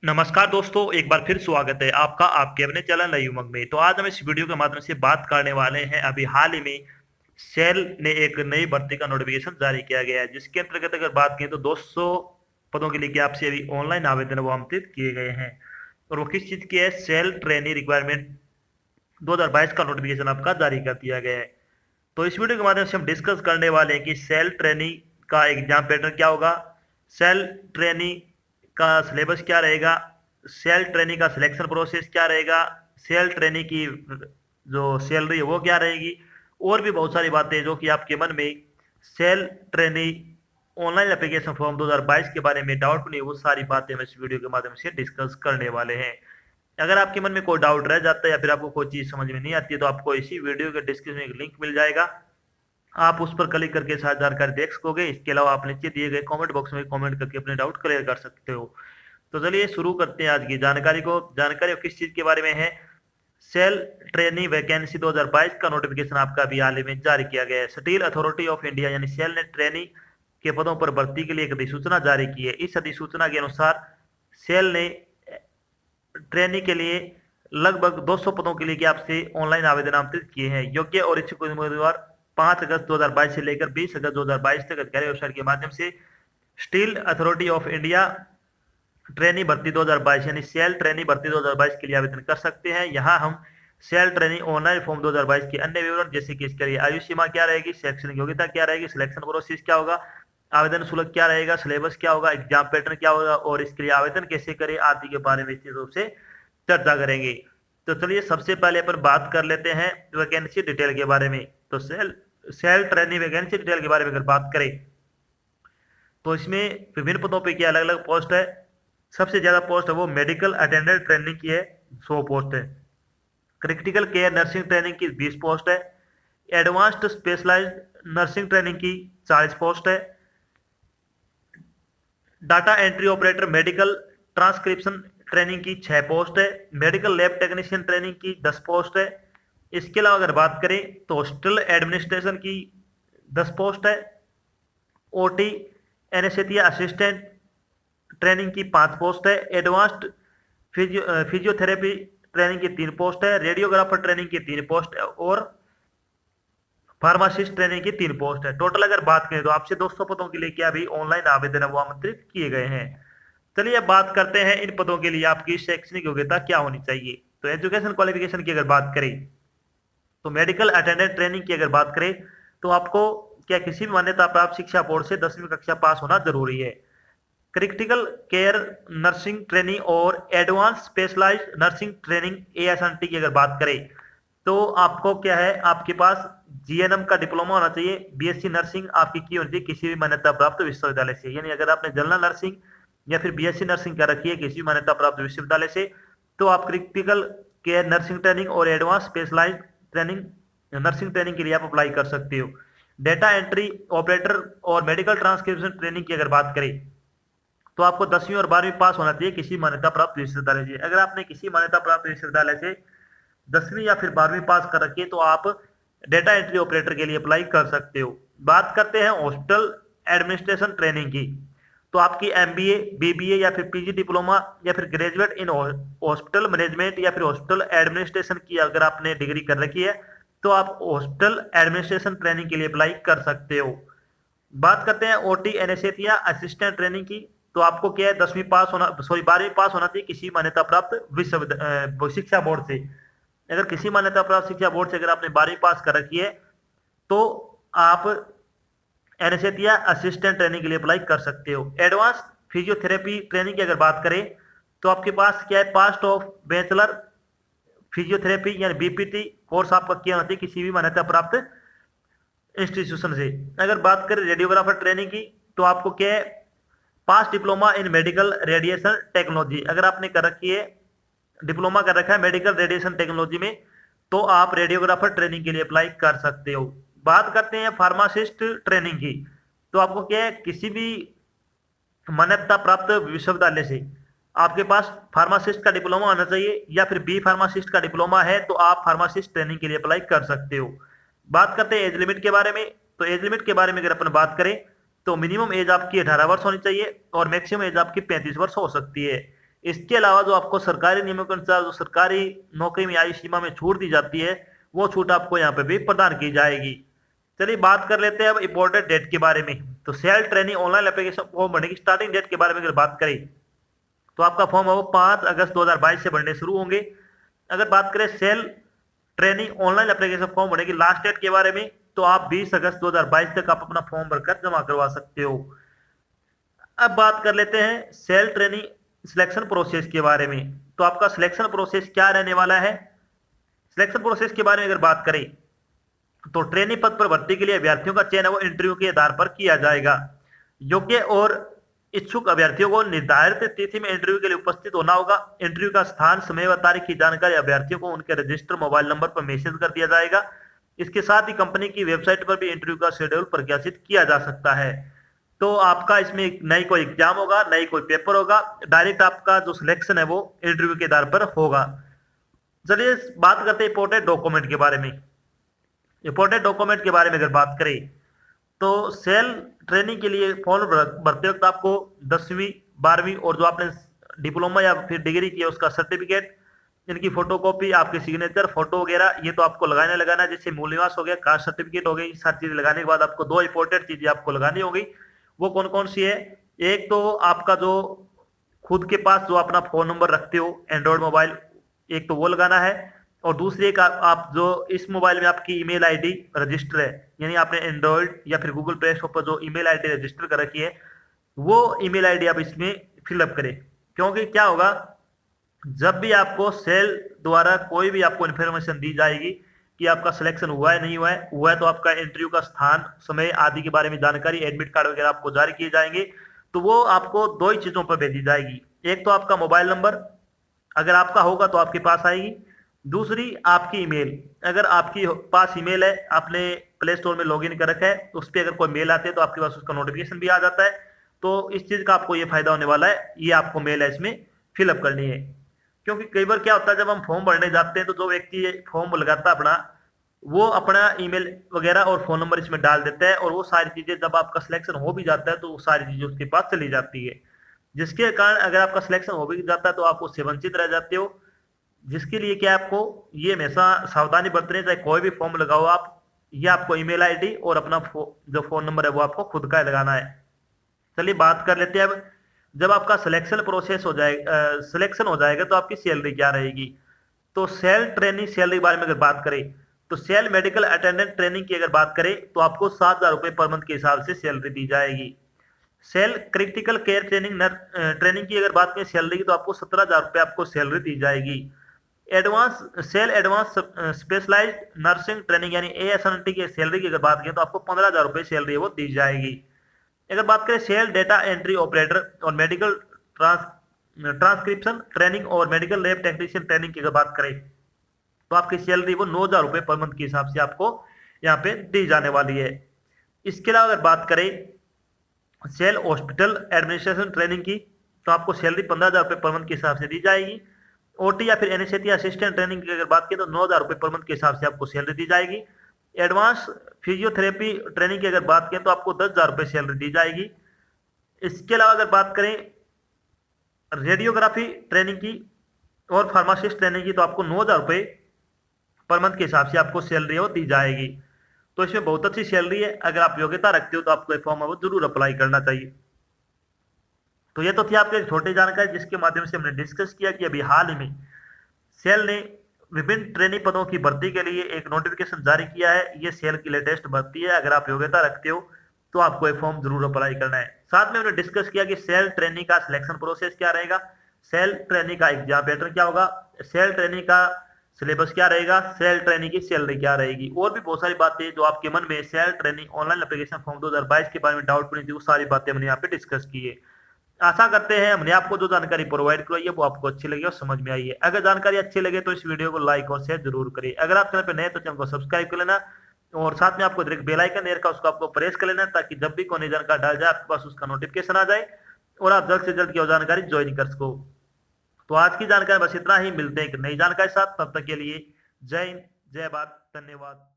नमस्कार दोस्तों, एक बार फिर स्वागत है आपका आपके अपने चैनल नई उमंग में। तो आज हम इस वीडियो के माध्यम से बात करने वाले हैं अभी हाल ही में सेल ने एक नई भर्ती का नोटिफिकेशन जारी किया गया है, जिसके अंतर्गत अगर बात करें तो 200 पदों के लिए कि आपसे अभी ऑनलाइन आवेदन वो आमंत्रित किए गए हैं। और वो किस चीज़ की है? सेल ट्रेनी रिक्वायरमेंट 2022 का नोटिफिकेशन आपका जारी कर दिया गया है। तो इस वीडियो के माध्यम से हम डिस्कस करने वाले हैं कि सेल ट्रेनी का एग्जाम पैटर्न क्या होगा, सेल ट्रेनी का सिलेबस क्या रहेगा, सेल ट्रेनी का सिलेक्शन प्रोसेस क्या रहेगा, सेल ट्रेनी की जो सैलरी है वो क्या रहेगी, और भी बहुत सारी बातें जो कि आपके मन में SAIL trainee online application form 2022 के बारे में डाउट नहीं, वो सारी बातें हम इस वीडियो के माध्यम से डिस्कस करने वाले हैं। अगर आपके मन में कोई डाउट रह जाता है या फिर आपको कोई चीज समझ में नहीं आती है तो आपको इसी वीडियो के डिस्क्रिप्शन में एक लिंक मिल जाएगा, आप उस पर क्लिक करके सारी जानकारी देख सकोगे। इसके अलावा आप नीचे दिए गए कमेंट बॉक्स में कमेंट करके अपने डाउट क्लियर कर सकते हो। तो चलिए शुरू करते हैं आज की जानकारी को। जानकारी किस चीज के बारे में है? सेल ट्रेनी वैकेंसी 2022 का नोटिफिकेशन आपका अभी हाल ही में जारी किया गया है। स्टील अथॉरिटी ऑफ इंडिया यानी सेल ने ट्रेनी के पदों पर भर्ती के लिए एक अधिसूचना जारी की है। इस अधिसूचना के अनुसार सेल ने ट्रेनी के लिए लगभग 200 पदों के लिए कि आपसे ऑनलाइन आवेदन आमंत्रित किए हैं। योग्य और इच्छुक उम्मीदवार 5 अगस्त 2022 से लेकर 20 अगस्त 2022 तक अधिकारी वेबसाइट के माध्यम से steel authority of India trainee भर्ती 2022 यानी सेल ट्रेनी भर्ती 2022 के लिए आवेदन कर सकते हैं। यहाँ हम सेल ट्रेनी ऑनलाइन फॉर्म 2022 के अन्य विवरण जैसे कि इसके लिए आयु सीमा क्या रहेगी, शैक्षणिक योग्यता क्या रहेगी, सिलेक्शन प्रोसेस क्या होगा, आवेदन शुल्क क्या रहेगा, सिलेबस क्या होगा, एग्जाम पैटर्न क्या होगा और इसके लिए आवेदन कैसे करें आदि के बारे में निश्चित रूप से चर्चा करेंगे। तो चलिए सबसे पहले अपन बात कर लेते हैं वैकेंसी डिटेल के बारे में। तो सेल ट्रेनी वैकेंसी डिटेल के बारे में अगर बात करें तो इसमें विभिन्न पदों पे क्या अलग अलग पोस्ट है। सबसे ज्यादा पोस्ट है वो मेडिकल अटेंडेंट ट्रेनिंग की है, 100 पोस्ट है। क्रिटिकल केयर नर्सिंग ट्रेनिंग की 20 पोस्ट है। एडवांस्ड स्पेशलाइज्ड नर्सिंग ट्रेनिंग की 40 पोस्ट है। Data entry operator medical transcription training की 6 पोस्ट है। मेडिकल लैब टेक्नीशियन ट्रेनिंग की 10 पोस्ट है। इसके अलावा अगर बात करें तो हॉस्टल एडमिनिस्ट्रेशन की 10 पोस्ट है। ओटी एनेस्थेसिया असिस्टेंट ट्रेनिंग की 5 पोस्ट है। एडवांस्ड फिजियोथेरेपी ट्रेनिंग की 3 पोस्ट है। रेडियोग्राफर ट्रेनिंग की 3 पोस्ट है और फार्मासिस्ट ट्रेनिंग की 3 पोस्ट है। टोटल अगर बात करें तो आपसे 200 पदों के लिए क्या भी ऑनलाइन आवेदन है वो आमंत्रित किए गए हैं। चलिए अब बात करते हैं इन पदों के लिए आपकी शैक्षणिक योग्यता क्या होनी चाहिए। तो एजुकेशन क्वालिफिकेशन की अगर बात करें तो मेडिकल अटेंडेंट ट्रेनिंग की अगर बात करें तो आपको क्या किसी भी मान्यता प्राप्त शिक्षा बोर्ड से 10वीं कक्षा पास होना जरूरी है। क्रिटिकल केयर नर्सिंग ट्रेनिंग और advance specialised nursing training ASNT की अगर बात करें तो आपको क्या है, आपके पास GNM का डिप्लोमा होना चाहिए। BSc नर्सिंग आपकी की होनी चाहिए किसी भी मान्यता प्राप्त विश्वविद्यालय से, यानी अगर आपने जनरल नर्सिंग या फिर BSc नर्सिंग कर रखी है किसी भी मान्यता प्राप्त विश्वविद्यालय से तो आप क्रिटिकल केयर नर्सिंग ट्रेनिंग और advance specialised training nursing training के लिए आप अप्लाई कर सकते हो। डेटा एंट्री ऑपरेटर और मेडिकल ट्रांसक्रिप्शन ट्रेनिंग की अगर बात करें तो आपको 10वीं और 12वीं पास होना चाहिए किसी मान्यता प्राप्त विश्वविद्यालय से। अगर आपने किसी मान्यता प्राप्त विश्वविद्यालय से 10वीं या फिर 12वीं पास कर रखी है तो आप डेटा एंट्री ऑपरेटर के लिए अप्लाई कर सकते हो। बात करते हैं हॉस्पिटल एडमिनिस्ट्रेशन ट्रेनिंग की, तो आपकी MBA BBA या फिर PG डिप्लोमा या फिर ग्रेजुएट इन हॉस्पिटल मैनेजमेंट या फिर हॉस्पिटल एडमिनिस्ट्रेशन की अगर आपने डिग्री कर रखी है तो आप हॉस्पिटल एडमिनिस्ट्रेशन ट्रेनिंग के लिए अप्लाई कर सकते हो। बात करते हैं OT एनेस्थेसिया असिस्टेंट ट्रेनिंग की, तो आपको क्या है 10वीं पास होना, सॉरी 12वीं पास होना चाहिए किसी मान्यता प्राप्त विश्वविद्यालय शिक्षा बोर्ड से। अगर किसी मान्यता प्राप्त शिक्षा बोर्ड से अगर आपने 12वीं पास कर रखी है तो आप एनेस्थेसिया असिस्टेंट ट्रेनिंग के लिए अप्लाई कर सकते हो। एडवांस फिजियोथेरेपी ट्रेनिंग की अगर बात करें तो आपके पास क्या है, पास्ट ऑफ बैचलर फिजियोथेरेपी यानी BPT कोर्स आपका किया होना चाहिए किसी भी मान्यता प्राप्त इंस्टीट्यूशन से। अगर बात करें रेडियोग्राफर ट्रेनिंग की तो आपको क्या है, पास diploma in medical radiation technology अगर आपने कर रखी है, डिप्लोमा कर रखा है मेडिकल रेडिएशन टेक्नोलॉजी में तो आप रेडियोग्राफर ट्रेनिंग के लिए अप्लाई कर सकते हो। बात करते हैं फार्मासिस्ट ट्रेनिंग की, तो आपको क्या है किसी भी मान्यता प्राप्त विश्वविद्यालय से आपके पास फार्मासिस्ट का डिप्लोमा होना चाहिए या फिर B फार्मासिस्ट का डिप्लोमा है तो आप फार्मासिस्ट ट्रेनिंग के लिए अप्लाई कर सकते हो। बात करते हैं एज लिमिट के बारे में, तो एज लिमिट के बारे में अगर अपन बात करें तो मिनिमम एज आपकी 18 वर्ष होनी चाहिए और मैक्सिमम एज आपकी 35 वर्ष हो सकती है। इसके अलावा जो आपको सरकारी नियमों के अनुसार जो सरकारी नौकरी में आयु सीमा में छूट दी जाती है, वो छूट आपको यहाँ पे भी प्रदान की जाएगी। चलिए बात कर लेते हैं अब इम्पोर्टेंट डेट के बारे में। तो SAIL training online application form भरने की स्टार्टिंग डेट के बारे में अगर बात करें तो आपका फॉर्म है वो 5 अगस्त 2022 से भरने शुरू होंगे। अगर बात करें SAIL training online application form भरने की लास्ट डेट के बारे में तो आप 20 अगस्त 2022 तक आप अपना फॉर्म भरकर जमा करवा सकते हो। अब बात कर लेते हैं सेल ट्रेनिंग सिलेक्शन प्रोसेस के बारे में। तो आपका सिलेक्शन प्रोसेस क्या रहने वाला है? सिलेक्शन प्रोसेस के बारे में अगर बात करें तो ट्रेनिंग पद पर भर्ती के लिए अभ्यर्थियों का चयन है वो इंटरव्यू के आधार पर किया जाएगा। योग्य और इच्छुक अभ्यर्थियों को निर्धारित तिथि में इंटरव्यू के लिए उपस्थित होना होगा। इंटरव्यू का स्थान, समय व तारीख की जानकारी अभ्यर्थियों को उनके रजिस्टर मोबाइल नंबर पर मैसेज कर दिया जाएगा। इसके साथ ही कंपनी की वेबसाइट पर भी इंटरव्यू का शेड्यूल प्रकाशित किया जा सकता है। तो आपका इसमें नई कोई एग्जाम होगा, नई कोई पेपर होगा, डायरेक्ट आपका जो सिलेक्शन है वो इंटरव्यू के आधार पर होगा। चलिए बात करते हैं इंपोर्टेंट डॉक्यूमेंट के बारे में। इंपोर्टेंट डॉक्यूमेंट के बारे में अगर बात करें तो सेल ट्रेनिंग के लिए फॉर्म भरते वक्त आपको 10वीं 12वीं और जो आपने डिप्लोमा या फिर डिग्री की है उसका सर्टिफिकेट, इनकी फोटोकॉपी, आपके सिग्नेचर, फोटो वगैरह ये तो आपको लगाना है। जैसे मूल निवास हो गया, कास्ट सर्टिफिकेट हो गई, सारी चीजें लगाने के बाद आपको 2 इंपॉर्टेंट चीजें आपको लगानी होगी। वो कौन कौन सी है? एक तो आपका जो खुद के पास जो अपना फोन नंबर रखते हो एंड्रॉइड मोबाइल, एक तो वो लगाना है। और दूसरी एक आप जो इस मोबाइल में आपकी ईमेल आईडी रजिस्टर है, यानी आपने एंड्रॉइड या फिर गूगल प्ले स्टोर पर जो ईमेल आईडी रजिस्टर कर रखी है वो ईमेल आईडी आप इसमें फिलअप करें। क्योंकि क्या होगा, जब भी आपको सेल द्वारा कोई भी आपको इन्फॉर्मेशन दी जाएगी कि आपका सिलेक्शन हुआ है नहीं हुआ है तो आपका इंटरव्यू का स्थान, समय आदि के बारे में जानकारी, एडमिट कार्ड वगैरह आपको जारी किए जाएंगे। तो वो आपको 2 ही चीजों पर भेजी जाएगी। एक तो आपका मोबाइल नंबर अगर आपका होगा तो आपके पास आएगी, दूसरी आपकी ईमेल। अगर आपकी पास ईमेल है, आपने प्ले स्टोर में लॉगिन कर रखा है, उस पर अगर कोई मेल आते है तो आपके पास उसका नोटिफिकेशन भी आ जाता है। तो इस चीज का आपको ये फायदा होने वाला है, ये आपको मेल है इसमें फिलअप करनी है। क्योंकि कई बार क्या होता है, जब हम फॉर्म भरने जाते हैं तो जो व्यक्ति फॉर्म लगाता है अपना, वो अपना ईमेल वगैरह और फोन नंबर इसमें डाल देता है और वो सारी चीजें जब आपका सिलेक्शन हो भी जाता है तो वो सारी चीजें उसके पास चली जाती है, जिसके कारण अगर आपका सिलेक्शन हो भी जाता है तो आप उससे वंचित रह जाते हो। जिसके लिए क्या आपको ये हमेशा सावधानी बरतनी, चाहे कोई भी फॉर्म लगाओ आप, ये आपको ईमेल आईडी और अपना जो फोन नंबर है वो आपको खुद का लगाना है। चलिए बात कर लेते हैं अब, जब आपका सिलेक्शन प्रोसेस हो जाएगा, सिलेक्शन हो जाएगा तो आपकी सैलरी क्या रहेगी। तो सेल ट्रेनिंग सैलरी के बारे में अगर बात करें तो सेल मेडिकल अटेंडेंट ट्रेनिंग की अगर बात करें तो आपको 7,000 रुपए पर मंथ के हिसाब से सैलरी दी जाएगी। सेल क्रिटिकल केयर ट्रेनिंग की अगर बात करें सैलरी की तो आपको 17,000 रुपए आपको सैलरी दी जाएगी। एडवांस स्पेशलाइज्ड नर्सिंग ट्रेनिंग यानी ASNT की सैलरी की अगर बात करें तो आपको 15,000 रुपए सैलरी वो दी जाएगी। अगर बात करें सेल डेटा एंट्री ऑपरेटर और मेडिकल ट्रांसक्रिप्शन ट्रेनिंग और मेडिकल लैब टेक्नीशियन ट्रेनिंग की अगर बात करें तो आपकी सैलरी वो 9,000 रुपए पर मंथ के हिसाब से आपको यहाँ पे दी जाने वाली है। इसके अलावा अगर बात करें सेल हॉस्पिटल एडमिनिस्ट्रेशन ट्रेनिंग की तो आपको सैलरी 15,000 रुपए पर मंथ के हिसाब से दी जाएगी। OT या फिर एनेस्थेसिया असिस्टेंट ट्रेनिंग की अगर बात करें तो 9,000 रुपए पर मंथ के हिसाब से आपको सैलरी दी जाएगी। एडवांस फिजियोथेरेपी ट्रेनिंग की अगर बात करें तो आपको 10,000 रुपए सैलरी दी जाएगी। इसके अलावा अगर बात करें रेडियोग्राफी ट्रेनिंग की और फार्मासिस्ट ट्रेनिंग की तो आपको 9,000 रुपए पर मंथ के हिसाब से आपको सैलरी वो दी जाएगी। तो इसमें बहुत अच्छी सैलरी है, अगर आप योग्यता रखते हो तो आपको ये फॉर्म है वो जरूर अप्लाई करना चाहिए। तो ये तो थी आपकी एक छोटी जानकारी जिसके माध्यम से हमने डिस्कस किया कि अभी हाल ही में सेल ने विभिन्न ट्रेनिंग पदों की भर्ती के लिए एक नोटिफिकेशन जारी किया है। ये सेल की लेटेस्ट भर्ती है, अगर आप योग्यता रखते हो तो आपको ये फॉर्म जरूर अप्लाई करना है। साथ में हमने डिस्कस किया कि सेल ट्रेनिंग का सिलेक्शन प्रोसेस क्या रहेगा, सेल ट्रेनिंग का एग्जाम पैटर्न क्या होगा, सेल ट्रेनिंग का सिलेबस क्या रहेगा, सेल ट्रेनिंग की सैलरी क्या रहेगी, और भी बहुत सारी बातें जो आपके मन में SAIL training online application form 2022 के बारे में डाउट बनी थी, वो सारी बातें हमने यहाँ पे डिस्कस की है। आशा करते हैं हमने आपको जो जानकारी प्रोवाइड करवाई है वो आपको अच्छी लगी और समझ में आई है। अगर जानकारी अच्छी लगे तो इस वीडियो को लाइक और शेयर जरूर करिए। अगर आप चैनल पर नए तो चैनल को सब्सक्राइब कर लेना और साथ में आपको डायरेक्ट बेल आइकन दे रखा उसको आपको प्रेस कर लेना ताकि जब भी कोई नई जानकारी डाल जाए आपके पास उसका नोटिफिकेशन आ जाए और आप जल्द से जल्द की जानकारी ज्वाइन कर सको। तो आज की जानकारी बस इतना ही, मिलते हैं एक नई जानकारी साथ, तब तक के लिए जय हिंद, जय भारत, धन्यवाद।